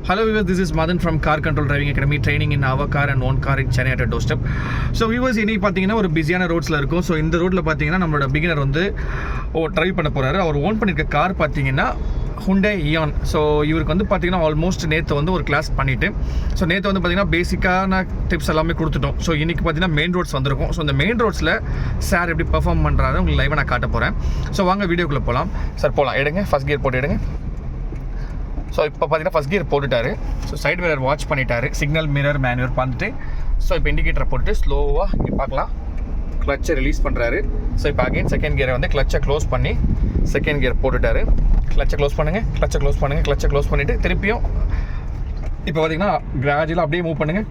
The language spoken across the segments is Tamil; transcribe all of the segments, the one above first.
Hello viewers, this is Madan from Car Control Driving Academy, training in our car and own car in Chennai at a doorstep. So viewers, இன்னைக்கு பார்த்தீங்கன்னா ஒரு பிஸியான ரோட்ஸில் இருக்கும். ஸோ இந்த ரோட்டில் பார்த்தீங்கன்னா நம்மளோட பிகினர் வந்து ட்ரைவ் பண்ண போகிறாரு. அவர் ஓன் பண்ணியிருக்க கார் பார்த்தீங்கன்னா Hyundai Eon. ஸோ இவருக்கு வந்து பார்த்தீங்கன்னா ஆல்மோஸ்ட் நேற்று வந்து ஒரு கிளாஸ் பண்ணிவிட்டு ஸோ நேற்று வந்து பார்த்தீங்கன்னா பேசிக்கான டிப்ஸ் எல்லாமே கொடுத்துட்டோம். ஸோ இன்றைக்கி பார்த்தீங்கன்னா மெயின் ரோட்ஸ் வந்திருக்கும். ஸோ இந்த மெயின் ரோட்ஸில் சார் எப்படி பெர்ஃபார்ம் பண்ணுறாரு உங்களுக்கு லைவாக நான் காட்ட போகிறேன். ஸோ வாங்க வீடியோக்குள்ளே போகலாம். சார் போகலாம், எடுங்க, ஃபஸ்ட் கியர் போட்டு எடுங்க. ஸோ இப்போ பார்த்தீங்கன்னா ஃபஸ்ட் கியர் போட்டுட்டாரு. ஸோ சைடு மிரர் வாட்ச் பண்ணிட்டாரு, சிக்னல் மிரர் மேனுவர் பார்த்துட்டு ஸோ இப்போ இண்டிகேட்டரை போட்டுட்டு ஸ்லோவாக இங்கே பார்க்கலாம் கிளச்சை ரிலீஸ் பண்ணுறாரு. ஸோ இப்போ அகைன் செகண்ட் கியரை வந்து கிளச்சை க்ளோஸ் பண்ணி செகண்ட் கியர் போட்டுட்டாரு. கிளச்சை க்ளோஸ் பண்ணுங்கள், கிளச்சை க்ளோஸ் பண்ணுங்கள், கிளச்சை க்ளோஸ் பண்ணிவிட்டு திருப்பியும் இப்போ பார்த்தீங்கன்னா கிராஜுவலாக அப்படியே மூவ் பண்ணுங்கள்,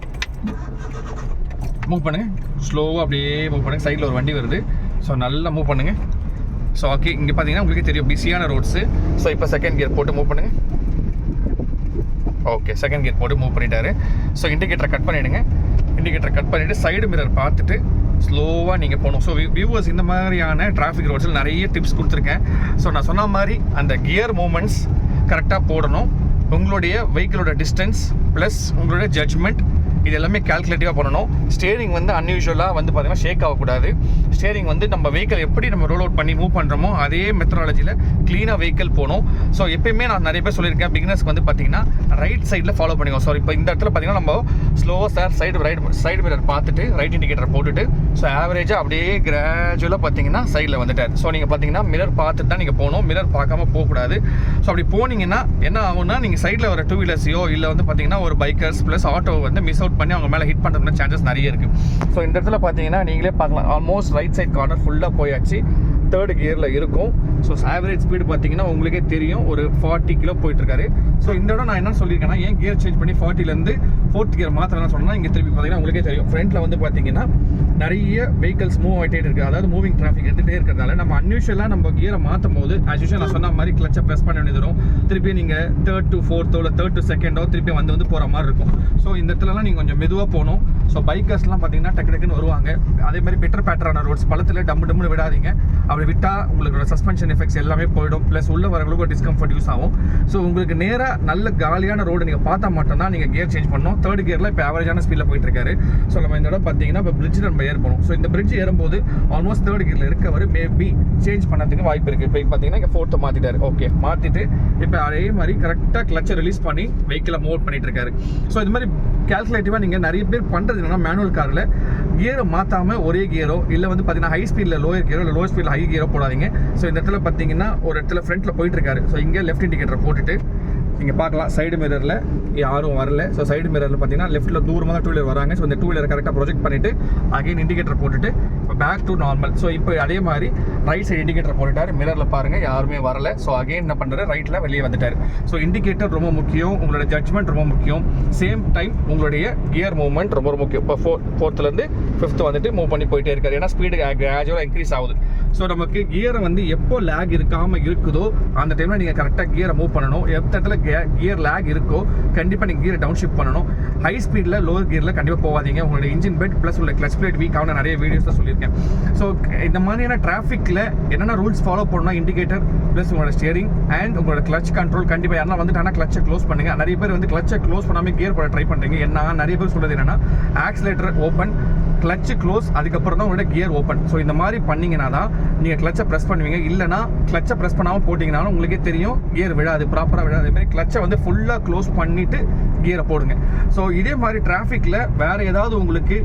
ஸ்லோவாக அப்படியே மூவ் பண்ணுங்கள். சைடில் ஒரு வண்டி வருது, ஸோ நல்லா மூவ் பண்ணுங்கள். ஸோ ஓகே, இங்கே பார்த்தீங்கன்னா உங்களுக்கே தெரியும் பிஸியான ரோட்ஸு. ஸோ இப்போ செகண்ட் கியர் போட்டு மூவ் பண்ணுங்கள். ஓகே, செகண்ட் கியர் போட்டு மூவ் பண்ணிட்டாரு. ஸோ இண்டிகேட்டரை கட் பண்ணிவிடுங்க. இண்டிகேட்டரை கட் பண்ணிவிட்டு சைடு மிரர் பார்த்துட்டு ஸ்லோவாக நீங்கள் போகணும். ஸோ வியூவர்ஸ், இந்த மாதிரியான டிராஃபிக் ரோட்ஸில் நிறைய டிப்ஸ் கொடுத்துருக்கேன். ஸோ நான் சொன்ன மாதிரி அந்த கியர் மூமெண்ட்ஸ் கரெக்டாக போடணும். உங்களுடைய வெஹிக்கிளோட டிஸ்டன்ஸ் ப்ளஸ் உங்களுடைய ஜட்ஜ்மெண்ட் இது எல்லாமே கால்குலேட்டிவாக பண்ணணும். ஸ்டேரிங் வந்து அன்யூஷுவலாக வந்து பார்த்திங்கன்னா ஷேக் ஆகக்கூடாது. ஸ்டேரிங் வந்து நம்ம வெஹிக்கிள் எப்படி நம்ம ரோல் அவுட் பண்ணி மூவ் பண்ணுறோமோ அதே மெத்தடாலஜியில் க்ளீனாக வெஹிக்கிள் போகணும். ஸோ எப்பயுமே நான் நிறைய பேர் சொல்லியிருக்கேன், பிகினர்ஸ்க்கு வந்து பார்த்திங்கன்னா ரைட் சைடில் ஃபாலோ பண்ணிக்கோ. ஸோ இப்போ இந்த இடத்துல பார்த்திங்கன்னா நம்ம ஸ்லோவாக சார் சைடு மிரர் பார்த்துட்டு ரைட் இண்டிகேட்டர் போட்டுட்டு ஸோ ஆவரேஜாக அப்படியே கிராஜுவலாக பார்த்தீங்கன்னா சைடில் வந்துட்டார். ஸோ நீங்கள் பார்த்தீங்கன்னா மிரர் பார்த்துட்டு தான் நீங்கள் போகணும், மிரர் பார்க்காம போகக்கூடாது. ஸோ அப்படி போனீங்கன்னா என்ன ஆகும்னா நீங்கள் சைடில் வர டூ வீலர்ஸையோ இல்லை வந்து பார்த்தீங்கன்னா ஒரு பைக்கர்ஸ் ப்ளஸ் ஆட்டோ வந்து மிஸ் அவுட் பண்ணி அவங்க மேலே ஹிட் பண்ணுறதுக்கு சான்சஸ் நிறைய இருக்குது. ஸோ இந்த இடத்துல பார்த்தீங்கன்னா நீங்களே பார்க்கலாம், ஆல்மோஸ்ட் ரைட் சைட் கார்னர் ஃபுல்லாக போயாச்சு, தேர்ட் கியரில் இருக்கும். ஸோ ஆவரேஜ் ஸ்பீடு பார்த்தீங்கன்னா உங்களுக்கே தெரியும் ஒரு 40 கிலோ போயிட்டுருக்காரு. ஸோ இந்த இடம் நான் என்ன சொல்லியிருக்கேன்னா, ஏன் கியர் சேஞ்ச் பண்ணி 40லேருந்து 4th கியர் மாத்திரம் சொன்னால் இங்கே திருப்பி பார்த்தீங்கன்னா உங்களுக்கே தெரியும் ஃப்ரண்ட்டில் வந்து பார்த்தீங்கன்னா நிறைய வெஹிக்கல்ஸ் மூவ் ஆகிட்டே இருக்குது, அதாவது மூவிங் டிராஃபிக் எடுத்துகிட்டே இருக்கிறதால நம்ம அன்யூஷுவலாக நம்ம கியரை மாற்றும் போது ஆஸ் யூஷுவல் நான் சொன்ன மாதிரி கிளச்சை ப்ரெஸ் பண்ண வேண்டியது வரும். திருப்பி நீங்கள் 3rd to 4th இல்லை 3rd to 2nd திருப்பி வந்து போகிற மாதிரி இருக்கும். ஸோ இந்த இடத்துலலாம் நீங்கள் கொஞ்சம் மெதுவாக போகணும். ஸோ பைக்கர்ஸ்லாம் பார்த்தீங்கன்னா டக்குன்னு வருவாங்க. அதே மாதிரி பெட்டர் பேட்டரான ரோட்ஸ் பள்ளத்தில் டம்முன்னு விடாதீங்க. அப்படி விட்டால் உங்களோட சஸ்பென்ஷன் எஃபெக்ட்ஸ் எல்லாமே போயிடும், ப்ளஸ் உள்ள வரவங்களுக்கு ஒரு டிஸ்கம்ஃபர்ட் யூஸ் ஆகும். ஸோ உங்களுக்கு நேராக நல்ல காலியான ரோடு நீங்கள் பார்த்தா மட்டும்தான் நீங்கள் கியர் சேஞ்ச் பண்ணணும். தேர்ட் கியரில் இப்போ ஆவரேஜான ஸ்பீடில் போயிட்டு இருக்காரு. ஸோ நம்ம இந்த இடம் பார்த்தீங்கன்னா இப்போ பிரிட்ஜ் நம்ம ஏற்படும். ஸோ இந்த பிரிட்ஜ் ஏறும்போது ஆல்மோஸ்ட் தேர்ட் கியரில் இருக்கவர் மேபி சேஞ்ச் பண்ணதுக்கு வாய்ப்பு இருக்குது. இப்போ பார்த்தீங்கன்னா இங்கே 4th மாற்றிட்டாரு. ஓகே, மாற்றிட்டு இப்போ அதே மாதிரி கரெக்டாக கிளச்சை ரிலீஸ் பண்ணி வெஹிக்கிளை மூவ் பண்ணிட்டு இருக்காரு. ஸோ இது மாதிரி கால்குலேட்டிவாக நீங்கள் நிறைய பேர் பண்ணுறது என்னன்னா, மேனுவல் காரில் கியரை மாற்றாமல் ஒரே கியரோ இல்லை வந்து பார்த்தீங்கன்னா ஹை ஸ்பீடில் லோயர் கியரோ இல்லை லோயர் ஸ்பீடில் ஹை கியரோ போடாதீங்க. ஸோ இந்த இடத்துல பார்த்தீங்கன்னா ஒரு இடத்துல ஃப்ரண்ட்டில் போயிட்டு இருக்காரு. ஸோ இங்கே லெஃப்ட் இண்டிகேட்டர் போட்டுட்டு இங்கே பார்க்கலாம் சைடு மிரரில் யாரும் வரல. ஸோ சைடு மிரரில் பார்த்தீங்கன்னா லெஃப்ட்டில் தூரமாக தான் டூ வீலர் வராங்க. ஸோ இந்த டூ வீலரை கரெக்டாக ப்ரொஜெக்ட் பண்ணிவிட்டு அகைன் இண்டிகேட்டர் போட்டுட்டு இப்போ பேக் டு நார்மல். ஸோ இப்போ அதே மாதிரி ரைட் சைடு இண்டிகேட்டர் போட்டுட்டார், மிரரில் பாருங்கள் யாருமே வரல. ஸோ அகைன் என்ன பண்ணுறாரு, ரைட்டில் வெளியே வந்துட்டார். ஸோ இண்டிகேட்டர் ரொம்ப முக்கியம், உங்களோட ஜட்ஜ்மெண்ட் ரொம்ப முக்கியம், சேம் டைம் உங்களுடைய கியர் மூவ்மெண்ட் ரொம்ப முக்கியம். இப்போ 4th-லேருந்து 5th வந்துட்டு மூவ் பண்ணி போயிட்டே இருக்காரு, ஏன்னா ஸ்பீடு கிராஜுவலாக இன்க்ரீஸ் ஆகுது. ஸோ நமக்கு கியரை வந்து எப்போ லேக் இருக்காமல் இருக்குதோ அந்த டைமில் நீங்கள் கரெக்டாக கியரை மூவ் பண்ணணும். இடத்துல கியர் லேக் இருக்கோ கண்டிப்பாக நீங்கள் கியரை டவுன் ஷிஃப்ட் பண்ணணும். ஹை ஸ்பீடில் லோவர் கியரில் கண்டிப்பாக போகாதீங்க. உங்களோட இன்ஜின் பெட் ப்ளஸ் உங்களோட கிளச் பிளேட் வீக் ஆகும், நிறைய வீடியோஸில் சொல்லியிருக்கேன். ஸோ இந்த மாதிரியான டிராஃபிக்கில் என்னென்ன ரூல்ஸ் ஃபாலோ பண்ணணும், இண்டிகேட்டர் ப்ளஸ் உங்களோட ஸ்டியரிங் அண்ட் உங்களோட கிளச் கண்ட்ரோல் கண்டிப்பாக யாரா வந்துட்டாங்கன்னா கிளச்சை க்ளோஸ் பண்ணுங்கள். நிறைய பேர் வந்து கிளச்சை க்ளோஸ் பண்ணாமல் கியர் போட ட்ரை பண்ணுறீங்க. என்ன நிறைய பேர் சொல்கிறது என்னென்னா, ஆக்சிலேட்டர் ஓப்பன், கிளச்சு க்ளோஸ், அதுக்கப்புறம் தான் உங்களோட கியர் ஓப்பன். ஸோ இந்த மாதிரி பண்ணிங்கன்னா தான் நீங்கள் கிளச்சை ப்ரெஸ் பண்ணுவீங்க. இல்லைனா கிளச்சை ப்ரெஸ் பண்ணாமல் போட்டிங்கனாலும் உங்களுக்கே தெரியும் கியர் விடாது, ப்ராப்பராக விடாது. அதேமாதிரி கிளச்சை வந்து ஃபுல்லாக க்ளோஸ் பண்ணிவிட்டு கியரை போடுங்க. ஸோ இதே மாதிரி டிராஃபிக்கில் வேறு ஏதாவது உங்களுக்கு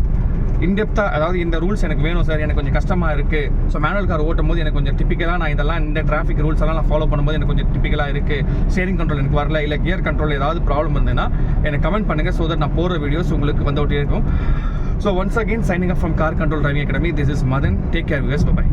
இன்டெப்த்தாக, அதாவது இந்த ரூல்ஸ் எனக்கு வேணும் சார், எனக்கு கொஞ்சம் கஷ்டமாக இருக்குது, ஸோ மேனுவல் கார் ஓட்டும் போது எனக்கு கொஞ்சம் டிப்பிக்கலாக நான் இதெல்லாம் இந்த டிராஃபிக் ரூல்ஸ் எல்லாம் நான் ஃபாலோ பண்ணும்போது எனக்கு கொஞ்சம் டிப்பிக்கலாக இருக்குது, ஸ்டேரிங் கண்ட்ரோல் எனக்கு வரல, இல்லை கியர் கண்ட்ரோல் ஏதாவது ப்ராப்ளம் இருந்ததுன்னா எனக்கு கமெண்ட் பண்ணுங்கள். ஸோ தட் நான் போடுற வீடியோஸ் உங்களுக்கு வந்துகிட்டே இருக்கும். So once again, signing up from Car Control Driving Academy, this is Madan. Take care viewers, bye bye.